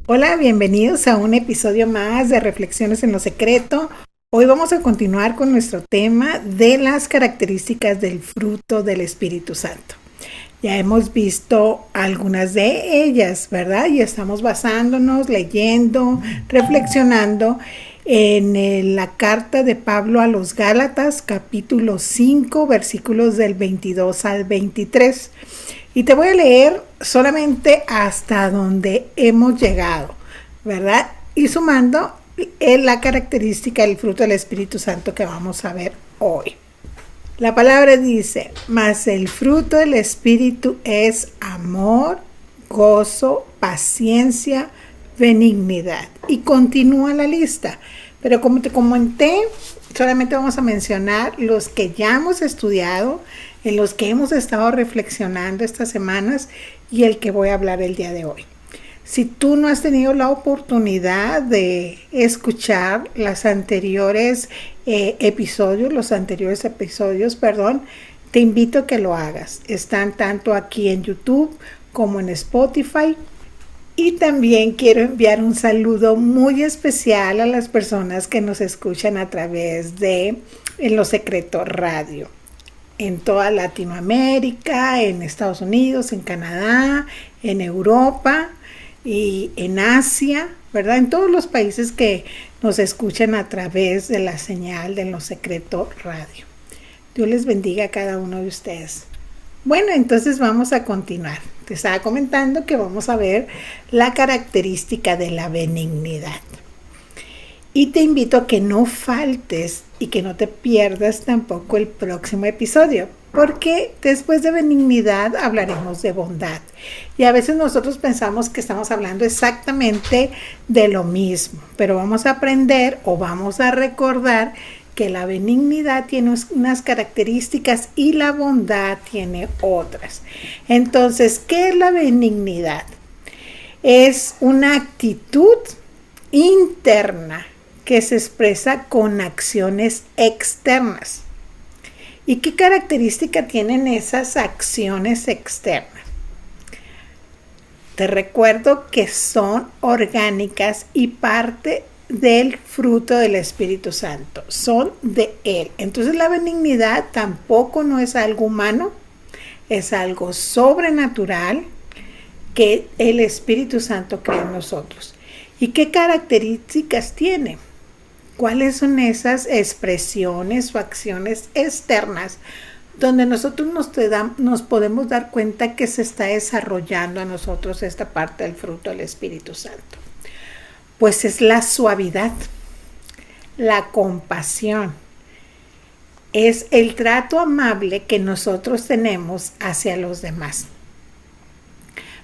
Hola, bienvenidos a un episodio más de Reflexiones en lo Secreto. Hoy vamos a continuar con nuestro tema de las características del fruto del Espíritu Santo. Ya hemos visto algunas de ellas, ¿verdad? Y estamos basándonos, leyendo, reflexionando en la carta de Pablo a los Gálatas, capítulo 5, versículos del 22 al 23. Y te voy a leer solamente hasta donde hemos llegado, ¿verdad? Y sumando la característica del fruto del Espíritu Santo que vamos a ver hoy. La palabra dice, mas el fruto del Espíritu es amor, gozo, paciencia, benignidad. Y continúa la lista. Pero como te comenté, solamente vamos a mencionar los que ya hemos estudiado, en los que hemos estado reflexionando estas semanas y el que voy a hablar el día de hoy. Si tú no has tenido la oportunidad de escuchar los anteriores episodios, te invito a que lo hagas. Están tanto aquí en YouTube como en Spotify. Y también quiero enviar un saludo muy especial a las personas que nos escuchan a través de En Lo Secreto Radio. En toda Latinoamérica, en Estados Unidos, en Canadá, en Europa y en Asia, ¿verdad? En todos los países que nos escuchan a través de la señal de En Lo Secreto Radio. Dios les bendiga a cada uno de ustedes. Bueno, entonces vamos a continuar. Te estaba comentando que vamos a ver la característica de la benignidad. Y te invito a que no faltes y que no te pierdas tampoco el próximo episodio, porque después de benignidad hablaremos de bondad. Y a veces nosotros pensamos que estamos hablando exactamente de lo mismo, pero vamos a aprender o vamos a recordar que la benignidad tiene unas características y la bondad tiene otras. Entonces, ¿qué es la benignidad? Es una actitud interna que se expresa con acciones externas. ¿Y qué característica tienen esas acciones externas? Te recuerdo que son orgánicas y parte del fruto del Espíritu Santo, son de Él. Entonces la benignidad tampoco no es algo humano, es algo sobrenatural que el Espíritu Santo crea en nosotros. ¿Y qué características tiene? ¿Cuáles son esas expresiones o acciones externas donde nosotros nos podemos dar cuenta que se está desarrollando a nosotros esta parte del fruto del Espíritu Santo? Pues es la suavidad, la compasión, es el trato amable que nosotros tenemos hacia los demás.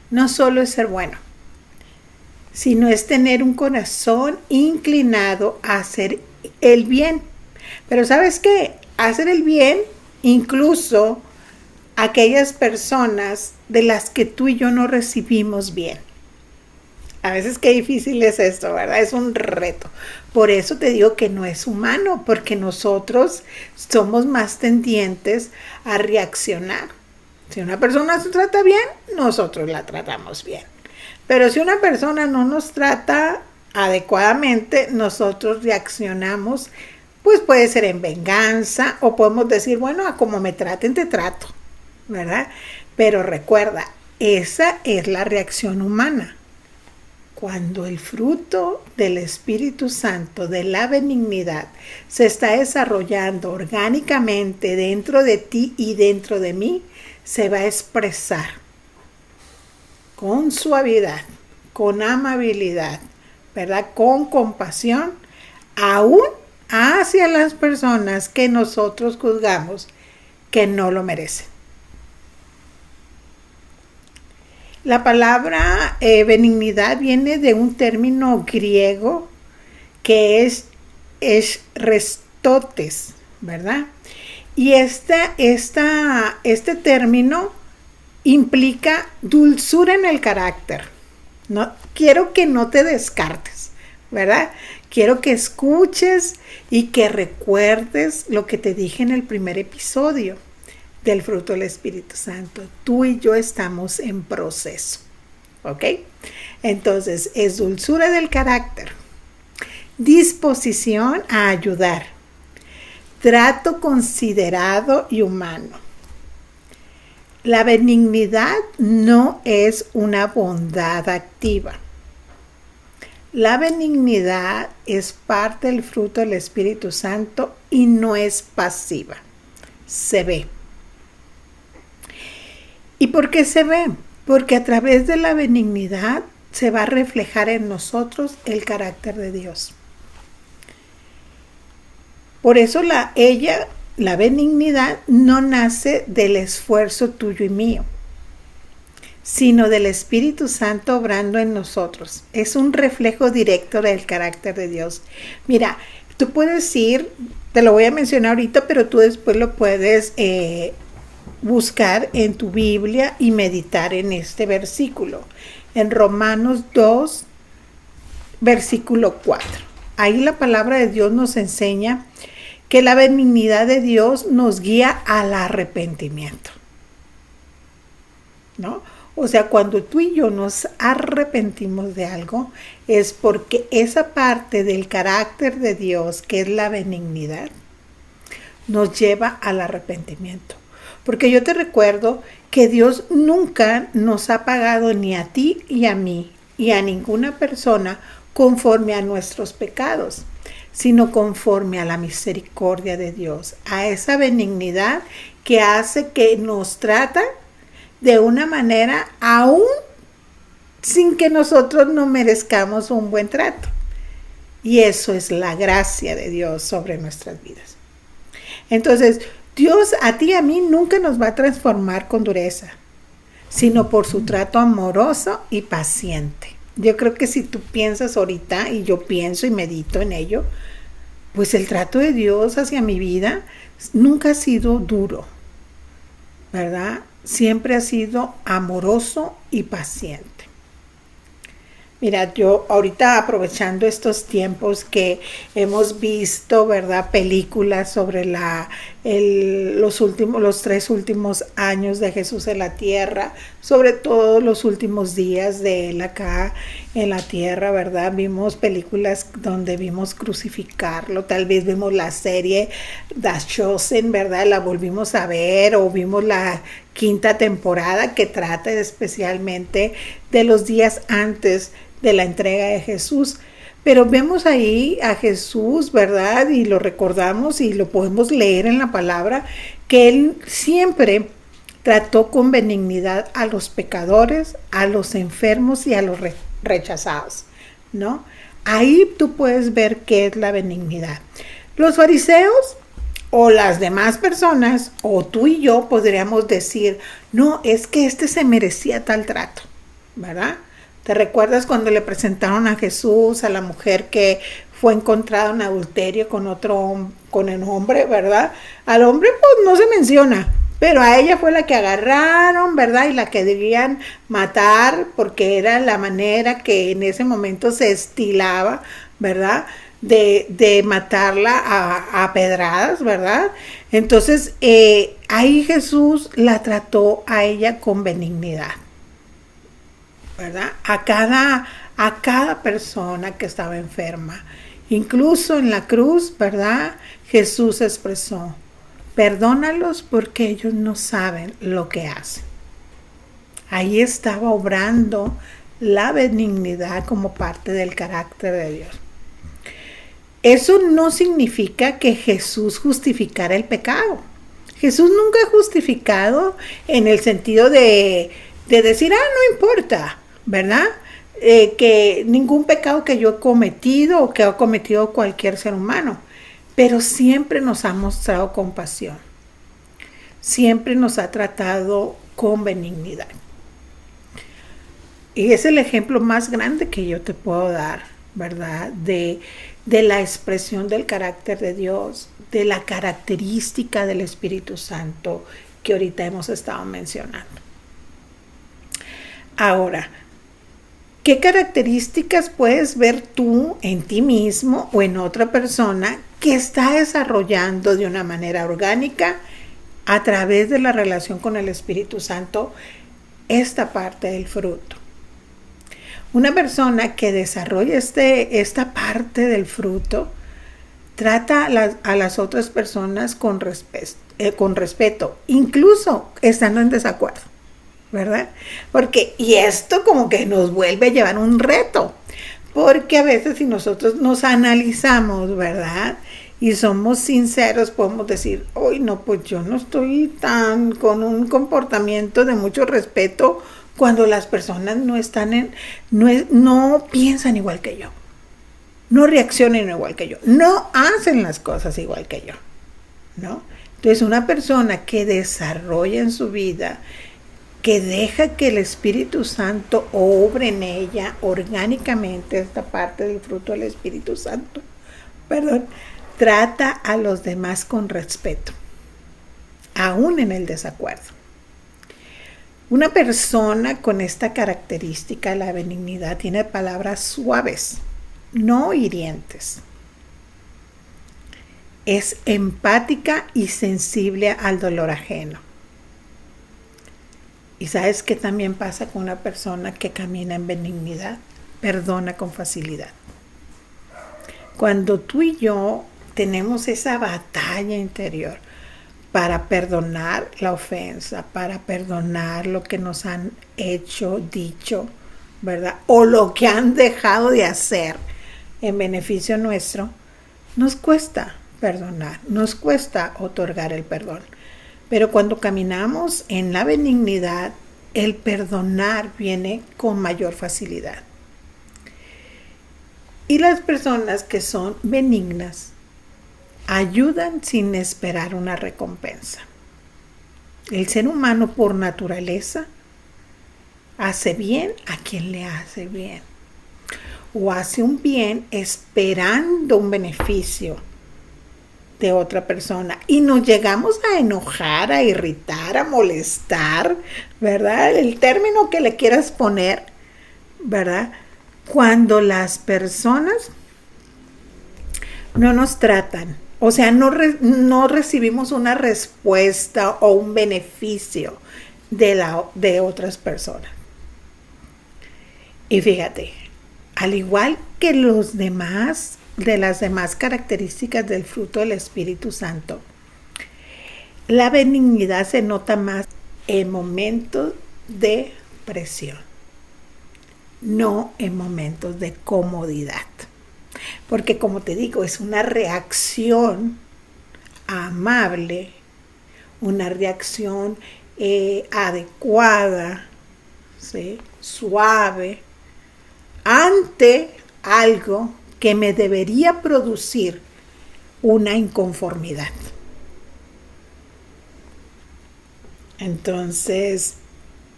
No solo es ser bueno, sino es tener un corazón inclinado a hacer el bien. Pero ¿sabes qué? Hacer el bien incluso a aquellas personas de las que tú y yo no recibimos bien. A veces qué difícil es esto, ¿verdad? Es un reto. Por eso te digo que no es humano, porque nosotros somos más tendientes a reaccionar. Si una persona se trata bien, nosotros la tratamos bien. Pero si una persona no nos trata adecuadamente, nosotros reaccionamos, pues puede ser en venganza o podemos decir, bueno, a como me traten, te trato, ¿verdad? Pero recuerda, esa es la reacción humana. Cuando el fruto del Espíritu Santo, de la benignidad, se está desarrollando orgánicamente dentro de ti y dentro de mí, se va a expresar con suavidad, con amabilidad, ¿verdad? Con compasión, aún hacia las personas que nosotros juzgamos que no lo merecen. La palabra benignidad viene de un término griego que es restotes, ¿verdad? Y este término implica dulzura en el carácter. No, quiero que no te descartes, ¿verdad? Quiero que escuches y que recuerdes lo que te dije en el primer episodio del fruto del Espíritu Santo. Tú y yo estamos en proceso. ¿ok? Entonces, es dulzura del carácter, disposición a ayudar, trato considerado y humano. La benignidad no es una bondad activa. La benignidad es parte del fruto del Espíritu Santo y no es pasiva. Se ve. ¿Y por qué se ve? Porque a través de la benignidad se va a reflejar en nosotros el carácter de Dios. Por eso la benignidad no nace del esfuerzo tuyo y mío, sino del Espíritu Santo obrando en nosotros. Es un reflejo directo del carácter de Dios. Mira, tú puedes ir, te lo voy a mencionar ahorita, pero tú después lo puedes buscar en tu Biblia y meditar en este versículo. En Romanos 2, versículo 4. Ahí la palabra de Dios nos enseña que la benignidad de Dios nos guía al arrepentimiento, ¿no? O sea, cuando tú y yo nos arrepentimos de algo, es porque esa parte del carácter de Dios, que es la benignidad, nos lleva al arrepentimiento. Porque yo te recuerdo que Dios nunca nos ha pagado ni a ti y a mí y a ninguna persona conforme a nuestros pecados, sino conforme a la misericordia de Dios, a esa benignidad que hace que nos trata de una manera aún sin que nosotros no merezcamos un buen trato. Y eso es la gracia de Dios sobre nuestras vidas. Entonces, Dios a ti y a mí nunca nos va a transformar con dureza, sino por su trato amoroso y paciente. Yo creo que si tú piensas ahorita, y yo pienso y medito en ello, pues el trato de Dios hacia mi vida nunca ha sido duro, ¿verdad? Siempre ha sido amoroso y paciente. Mira, yo ahorita aprovechando estos tiempos que hemos visto, ¿verdad? Películas sobre los 3 últimos años de Jesús en la tierra, sobre todo los últimos días de él acá en la tierra, ¿verdad? Vimos películas donde vimos crucificarlo, tal vez vimos la serie The Chosen, ¿verdad? La volvimos a ver, o vimos la 5ª temporada que trata especialmente de los días antes de la entrega de Jesús. Pero vemos ahí a Jesús, ¿verdad? Y lo recordamos y lo podemos leer en la palabra, que él siempre trató con benignidad a los pecadores, a los enfermos y a los rechazados, ¿no? Ahí tú puedes ver qué es la benignidad. Los fariseos o las demás personas, o tú y yo podríamos decir, no, es que este se merecía tal trato, ¿verdad? ¿Te recuerdas cuando le presentaron a Jesús a la mujer que fue encontrada en adulterio con el hombre, ¿verdad? Al hombre pues no se menciona, pero a ella fue la que agarraron, ¿verdad? Y la que debían matar porque era la manera que en ese momento se estilaba, ¿verdad? De matarla a pedradas, ¿verdad? Entonces ahí Jesús la trató a ella con benignidad, ¿verdad? A cada persona que estaba enferma. Incluso en la cruz, ¿verdad? Jesús expresó, perdónalos porque ellos no saben lo que hacen. Ahí estaba obrando la benignidad como parte del carácter de Dios. Eso no significa que Jesús justificara el pecado. Jesús nunca ha justificado en el sentido de decir, no importa, ¿verdad? Que ningún pecado que yo he cometido o que ha cometido cualquier ser humano, pero siempre nos ha mostrado compasión, siempre nos ha tratado con benignidad. Y es el ejemplo más grande que yo te puedo dar, ¿verdad? De la expresión del carácter de Dios, de la característica del Espíritu Santo que ahorita hemos estado mencionando. Ahora, ¿qué características puedes ver tú en ti mismo o en otra persona que está desarrollando de una manera orgánica a través de la relación con el Espíritu Santo esta parte del fruto? Una persona que desarrolla esta parte del fruto trata a las otras personas con respeto, incluso estando en desacuerdo, ¿verdad? Porque, y esto como que nos vuelve a llevar un reto, porque a veces si nosotros nos analizamos, ¿verdad? Y somos sinceros, podemos decir, hoy no, pues yo no estoy tan con un comportamiento de mucho respeto cuando las personas no piensan igual que yo, no reaccionan igual que yo, no hacen las cosas igual que yo, ¿no? Entonces una persona que desarrolla en su vida, que deja que el Espíritu Santo obre en ella orgánicamente, esta parte del fruto del Espíritu Santo, trata a los demás con respeto, aún en el desacuerdo. Una persona con esta característica, la benignidad, tiene palabras suaves, no hirientes. Es empática y sensible al dolor ajeno. ¿Y sabes qué también pasa con una persona que camina en benignidad? Perdona con facilidad. Cuando tú y yo tenemos esa batalla interior para perdonar la ofensa, para perdonar lo que nos han hecho, dicho, ¿verdad? O lo que han dejado de hacer en beneficio nuestro, nos cuesta perdonar, nos cuesta otorgar el perdón. Pero cuando caminamos en la benignidad, el perdonar viene con mayor facilidad. Y las personas que son benignas ayudan sin esperar una recompensa. El ser humano por naturaleza hace bien a quien le hace bien. O hace un bien esperando un beneficio de otra persona. Y nos llegamos a enojar, a irritar, a molestar, ¿verdad? El término que le quieras poner, ¿verdad? Cuando las personas no nos tratan, o sea, no recibimos una respuesta o un beneficio de otras personas. Y fíjate, al igual que los demás, de las demás características del fruto del Espíritu Santo, la benignidad se nota más en momentos de presión, no en momentos de comodidad. Porque como te digo, es una reacción amable, una reacción adecuada, ¿sí? Suave, ante algo que me debería producir una inconformidad. Entonces,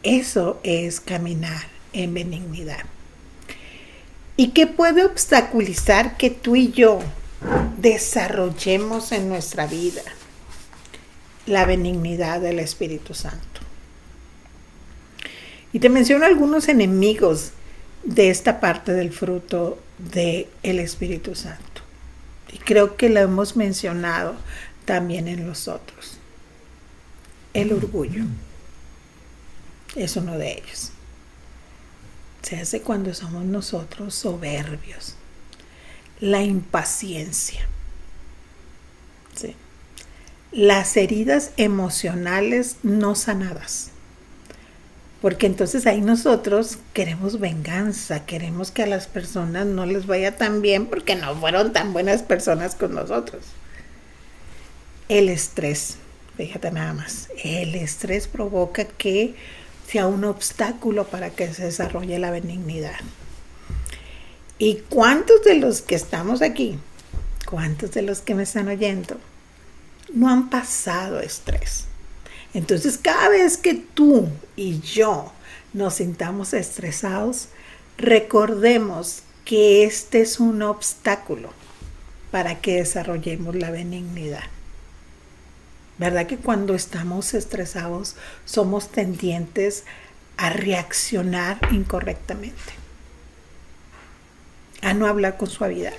eso es caminar en benignidad. ¿Y qué puede obstaculizar que tú y yo desarrollemos en nuestra vida la benignidad del Espíritu Santo? Y te menciono algunos enemigos de esta parte del fruto del Espíritu Santo. Y creo que lo hemos mencionado también en los otros. El orgullo es uno de ellos. Se hace cuando somos nosotros soberbios. La impaciencia. ¿Sí? Las heridas emocionales no sanadas. Porque entonces ahí nosotros queremos venganza, queremos que a las personas no les vaya tan bien porque no fueron tan buenas personas con nosotros. El estrés, fíjate nada más, el estrés provoca que sea un obstáculo para que se desarrolle la benignidad. ¿Y cuántos de los que estamos aquí, cuántos de los que me están oyendo, no han pasado estrés? Entonces, cada vez que tú y yo nos sintamos estresados, recordemos que este es un obstáculo para que desarrollemos la benignidad. ¿Verdad que cuando estamos estresados somos tendientes a reaccionar incorrectamente? A no hablar con suavidad,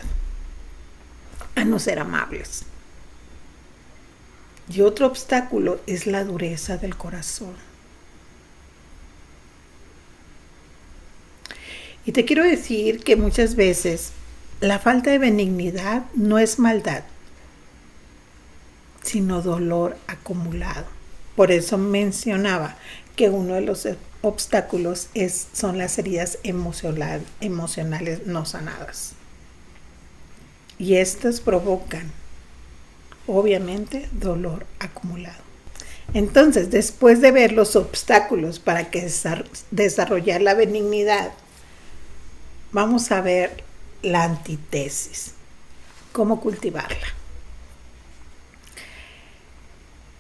a no ser amables. Y otro obstáculo es la dureza del corazón. Y te quiero decir que muchas veces la falta de benignidad no es maldad, sino dolor acumulado. Por eso mencionaba que uno de los obstáculos son las heridas emocionales no sanadas. Y estas provocan, obviamente, dolor acumulado. Entonces, después de ver los obstáculos para desarrollar la benignidad, vamos a ver la antítesis, cómo cultivarla.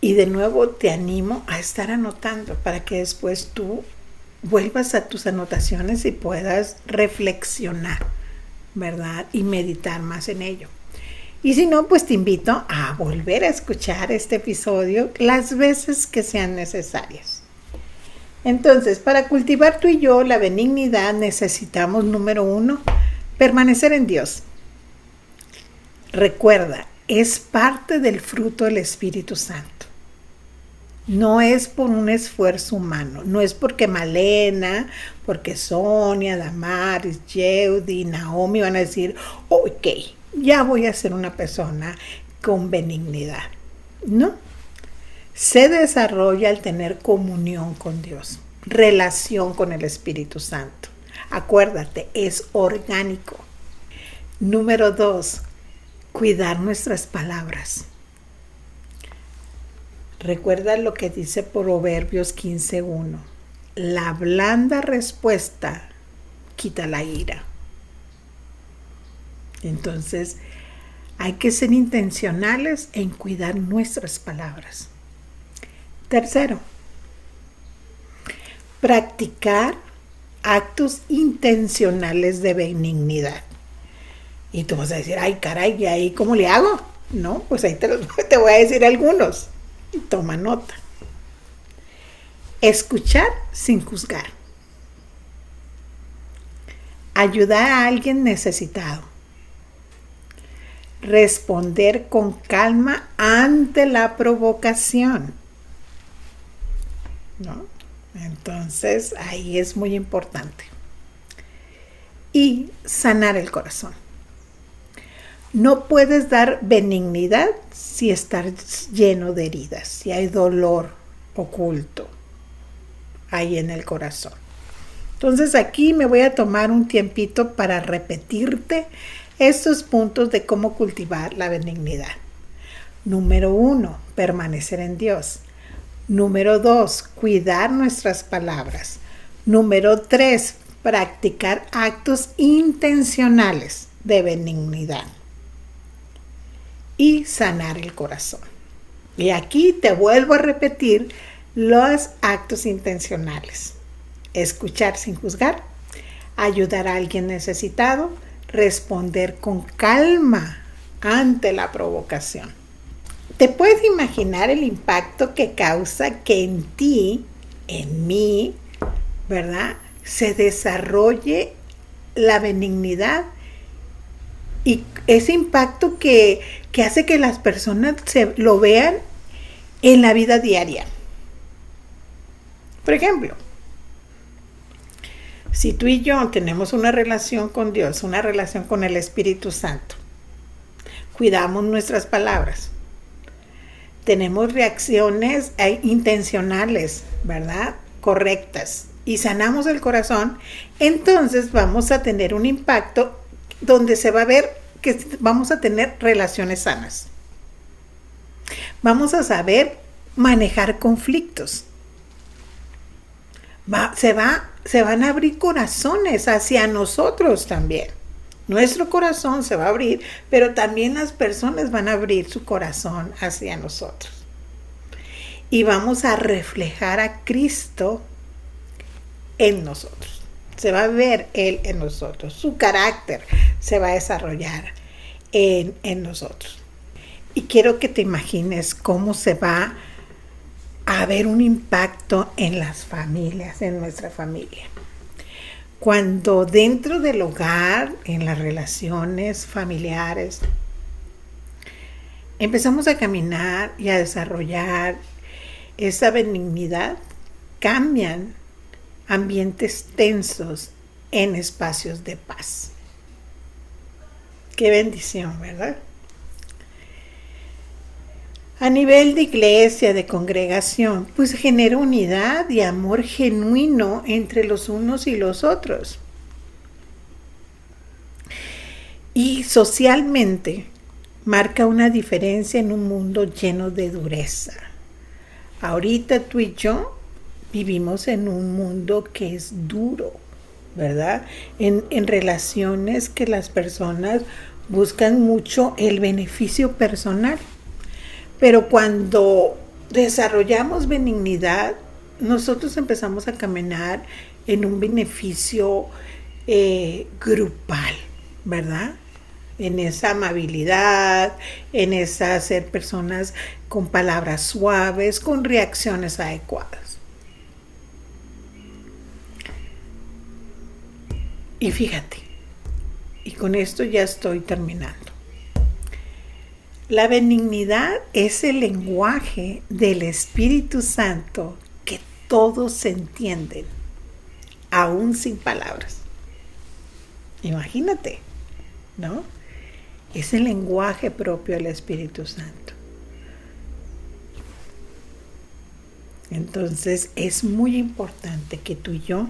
Y de nuevo te animo a estar anotando para que después tú vuelvas a tus anotaciones y puedas reflexionar, ¿verdad? Y meditar más en ello. Y si no, pues te invito a volver a escuchar este episodio las veces que sean necesarias. Entonces, para cultivar tú y yo la benignidad necesitamos, número 1, permanecer en Dios. Recuerda, es parte del fruto del Espíritu Santo. No es por un esfuerzo humano, no es porque Malena, porque Sonia, Damaris, Yeudi, Naomi van a decir, ok, ya voy a ser una persona con benignidad. No, se desarrolla al tener comunión con Dios, relación con el Espíritu Santo. Acuérdate, es orgánico. Número 2, cuidar nuestras palabras. Recuerda lo que dice Proverbios 15:1. La blanda respuesta quita la ira. Entonces, hay que ser intencionales en cuidar nuestras palabras. Tercero, practicar actos intencionales de benignidad. Y tú vas a decir, ay caray, ¿y ahí cómo le hago? No, pues ahí te voy a decir algunos. Toma nota. Escuchar sin juzgar. Ayudar a alguien necesitado. Responder con calma ante la provocación. ¿No? Entonces, ahí es muy importante. Y sanar el corazón. No puedes dar benignidad si estás lleno de heridas, si hay dolor oculto ahí en el corazón. Entonces aquí me voy a tomar un tiempito para repetirte estos puntos de cómo cultivar la benignidad. Número 1, permanecer en Dios. Número 2, cuidar nuestras palabras. Número 3, practicar actos intencionales de benignidad. Y sanar el corazón. Y aquí te vuelvo a repetir los actos intencionales. Escuchar sin juzgar, ayudar a alguien necesitado, responder con calma ante la provocación. ¿Te puedes imaginar el impacto que causa que en ti, en mí, ¿verdad?, se desarrolle la benignidad? Y ese impacto que hace que las personas lo vean en la vida diaria. Por ejemplo, si tú y yo tenemos una relación con Dios, una relación con el Espíritu Santo, cuidamos nuestras palabras, tenemos reacciones intencionales, ¿verdad?, correctas, y sanamos el corazón, entonces vamos a tener un impacto donde se va a ver que vamos a tener relaciones sanas. Vamos a saber manejar conflictos. Se van a abrir corazones hacia nosotros también. Nuestro corazón se va a abrir, pero también las personas van a abrir su corazón hacia nosotros. Y vamos a reflejar a Cristo en nosotros. Se va a ver Él en nosotros. Su carácter se va a desarrollar en nosotros. Y quiero que te imagines cómo se va a ver un impacto en las familias, en nuestra familia. Cuando dentro del hogar, en las relaciones familiares, empezamos a caminar y a desarrollar esa benignidad, cambian ambientes tensos en espacios de paz. Qué bendición, ¿verdad? A nivel de iglesia, de congregación, pues genera unidad y amor genuino entre los unos y los otros. Y socialmente marca una diferencia en un mundo lleno de dureza. Ahorita tú y yo vivimos en un mundo que es duro, ¿verdad? En relaciones que las personas buscan mucho el beneficio personal. Pero cuando desarrollamos benignidad, nosotros empezamos a caminar en un beneficio grupal, ¿verdad? En esa amabilidad, en esa ser personas con palabras suaves, con reacciones adecuadas. Y fíjate, y con esto ya estoy terminando. La benignidad es el lenguaje del Espíritu Santo que todos entienden, aún sin palabras. Imagínate, ¿no? Es el lenguaje propio del Espíritu Santo. Entonces es muy importante que tú y yo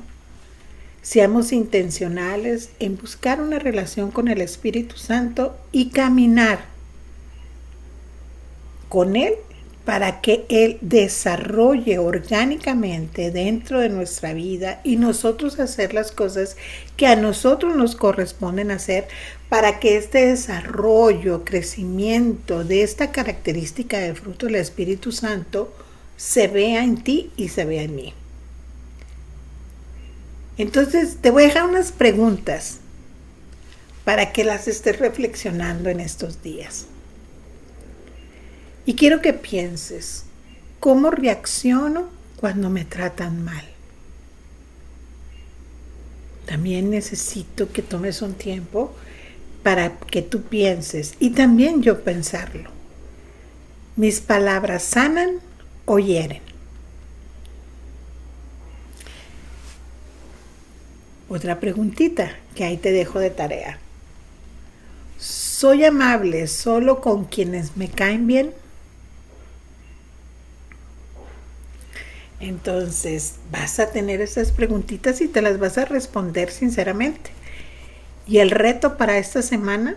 seamos intencionales en buscar una relación con el Espíritu Santo y caminar con Él para que Él desarrolle orgánicamente dentro de nuestra vida y nosotros hacer las cosas que a nosotros nos corresponden hacer para que este desarrollo, crecimiento de esta característica del fruto del Espíritu Santo se vea en ti y se vea en mí. Entonces te voy a dejar unas preguntas para que las estés reflexionando en estos días. Y quiero que pienses, ¿cómo reacciono cuando me tratan mal? También necesito que tomes un tiempo para que tú pienses y también yo pensarlo. ¿Mis palabras sanan o hieren? Otra preguntita que ahí te dejo de tarea. ¿Soy amable solo con quienes me caen bien? Entonces vas a tener esas preguntitas y te las vas a responder sinceramente. Y el reto para esta semana,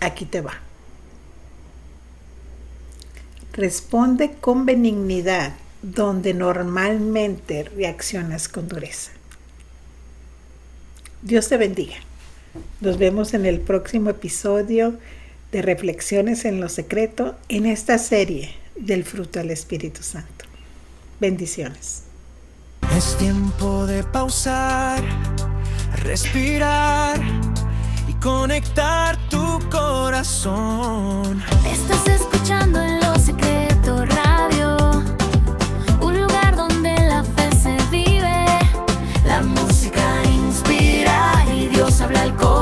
aquí te va. Responde con benignidad donde normalmente reaccionas con dureza. Dios te bendiga. Nos vemos en el próximo episodio de Reflexiones en lo Secreto en esta serie del fruto del Espíritu Santo. Bendiciones. Es tiempo de pausar, respirar y conectar tu corazón. Estás escuchando En Lo Secreto Radio, un lugar donde la fe se vive, la música inspira y Dios habla al corazón.